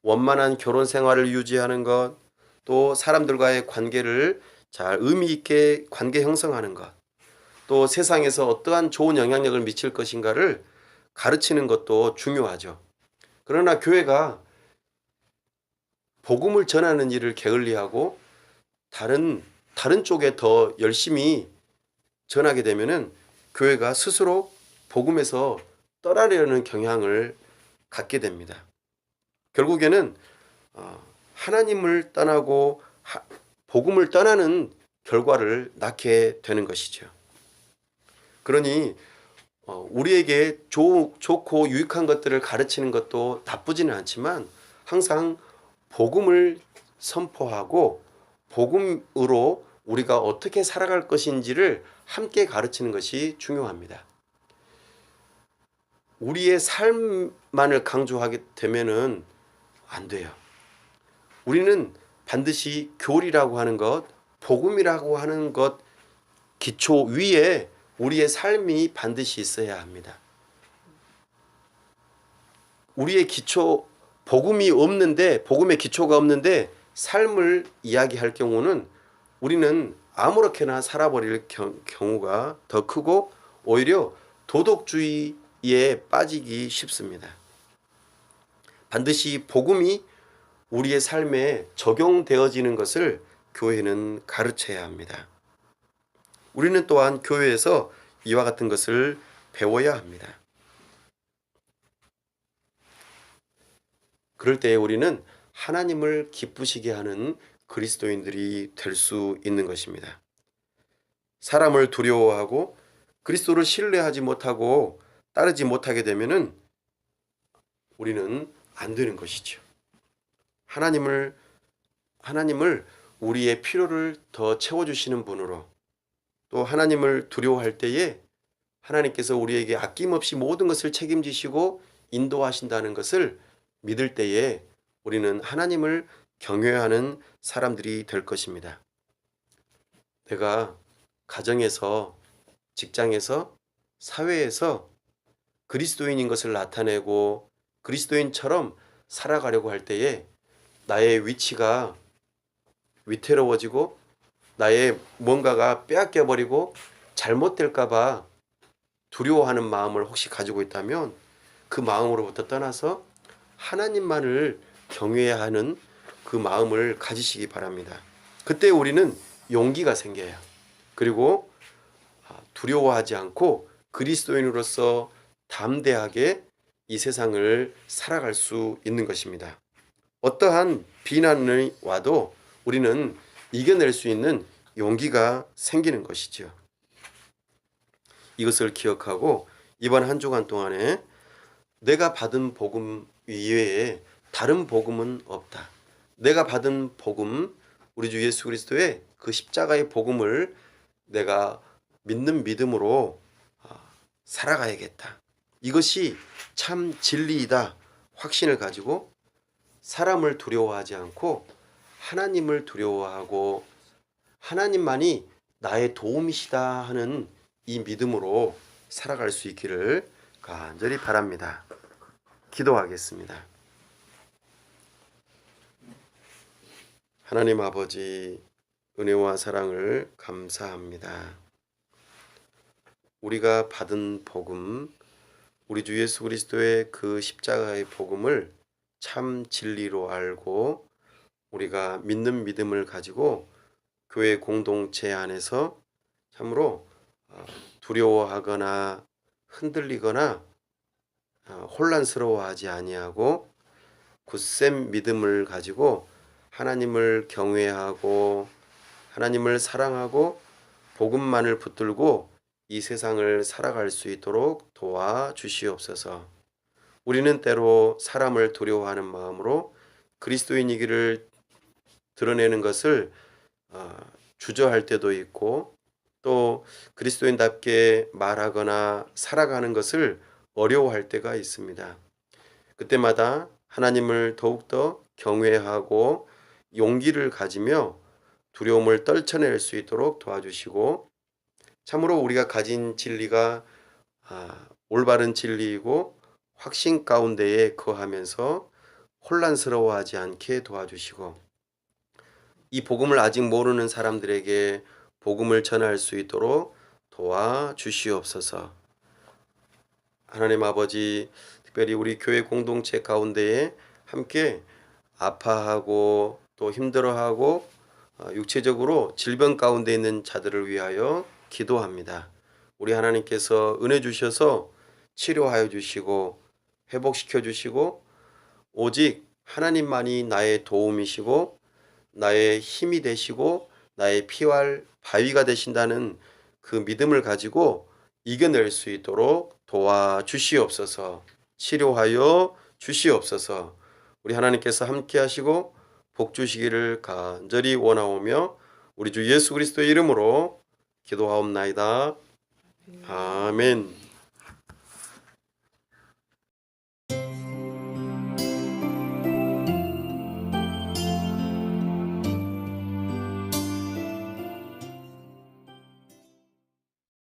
원만한 결혼 생활을 유지하는 것, 또 사람들과의 관계를 잘 의미 있게 관계 형성하는 것, 또 세상에서 어떠한 좋은 영향력을 미칠 것인가를 가르치는 것도 중요하죠. 그러나 교회가 복음을 전하는 일을 게을리하고 다른 쪽에 더 열심히 전하게 되면은 교회가 스스로 복음에서 떠나려는 경향을 갖게 됩니다. 결국에는 하나님을 떠나고 복음을 떠나는 결과를 낳게 되는 것이죠. 그러니 우리에게 좋고 유익한 것들을 가르치는 것도 나쁘지는 않지만 항상 복음을 선포하고 복음으로 우리가 어떻게 살아갈 것인지를 함께 가르치는 것이 중요합니다. 우리의 삶만을 강조하게 되면은 안 돼요. 우리는 반드시 교리라고 하는 것, 복음이라고 하는 것 기초 위에 우리의 삶이 반드시 있어야 합니다. 우리의 기초, 복음의 기초가 없는데 삶을 이야기할 경우는 우리는 아무렇게나 살아버릴 경우가 더 크고 오히려 도덕주의에 빠지기 쉽습니다. 반드시 복음이 우리의 삶에 적용되어지는 것을 교회는 가르쳐야 합니다. 우리는 또한 교회에서 이와 같은 것을 배워야 합니다. 그럴 때에 우리는 하나님을 기쁘시게 하는 그리스도인들이 될 수 있는 것입니다. 사람을 두려워하고 그리스도를 신뢰하지 못하고 따르지 못하게 되면은 우리는 안 되는 것이죠. 하나님을 우리의 필요를 더 채워주시는 분으로 또 하나님을 두려워할 때에 하나님께서 우리에게 아낌없이 모든 것을 책임지시고 인도하신다는 것을 믿을 때에 우리는 하나님을 경외하는 사람들이 될 것입니다. 내가 가정에서, 직장에서, 사회에서 그리스도인인 것을 나타내고 그리스도인처럼 살아가려고 할 때에 나의 위치가 위태로워지고 나의 뭔가가 빼앗겨버리고 잘못될까봐 두려워하는 마음을 혹시 가지고 있다면 그 마음으로부터 떠나서 하나님만을 경외해야 하는 그 마음을 가지시기 바랍니다. 그때 우리는 용기가 생겨요. 그리고 두려워하지 않고 그리스도인으로서 담대하게 이 세상을 살아갈 수 있는 것입니다. 어떠한 비난이 와도 우리는 이겨낼 수 있는 용기가 생기는 것이죠. 이것을 기억하고 이번 한 주간 동안에 내가 받은 복음 이외에 다른 복음은 없다. 내가 받은 복음, 우리 주 예수 그리스도의 그 십자가의 복음을 내가 믿는 믿음으로 살아가야겠다. 이것이 참 진리이다. 확신을 가지고 사람을 두려워하지 않고 하나님을 두려워하고 하나님만이 나의 도움이시다 하는 이 믿음으로 살아갈 수 있기를 간절히 바랍니다. 기도하겠습니다. 하나님 아버지, 은혜와 사랑을 감사합니다. 우리가 받은 복음, 우리 주 예수 그리스도의 그 십자가의 복음을 참 진리로 알고 우리가 믿는 믿음을 가지고 교회 공동체 안에서 참으로 두려워하거나 흔들리거나 혼란스러워하지 아니하고 굳센 믿음을 가지고 하나님을 경외하고 하나님을 사랑하고 복음만을 붙들고 이 세상을 살아갈 수 있도록 도와주시옵소서. 우리는 때로 사람을 두려워하는 마음으로 그리스도인이기를 드러내는 것을 주저할 때도 있고 또 그리스도인답게 말하거나 살아가는 것을 어려워할 때가 있습니다. 그때마다 하나님을 더욱더 경외하고 용기를 가지며 두려움을 떨쳐낼 수 있도록 도와주시고 참으로 우리가 가진 진리가 올바른 진리이고 확신 가운데에 거하면서 혼란스러워하지 않게 도와주시고 이 복음을 아직 모르는 사람들에게 복음을 전할 수 있도록 도와주시옵소서. 하나님 아버지, 특별히 우리 교회 공동체 가운데에 함께 아파하고 또 힘들어하고 육체적으로 질병 가운데 있는 자들을 위하여 기도합니다. 우리 하나님께서 은혜 주셔서 치료하여 주시고 회복시켜 주시고 오직 하나님만이 나의 도움이시고 나의 힘이 되시고 나의 피할 바위가 되신다는 그 믿음을 가지고 이겨낼 수 있도록 도와주시옵소서. 치료하여 주시옵소서. 우리 하나님께서 함께 하시고 복 주시기를 간절히 원하오며 우리 주 예수 그리스도의 이름으로 기도하옵나이다. 아멘.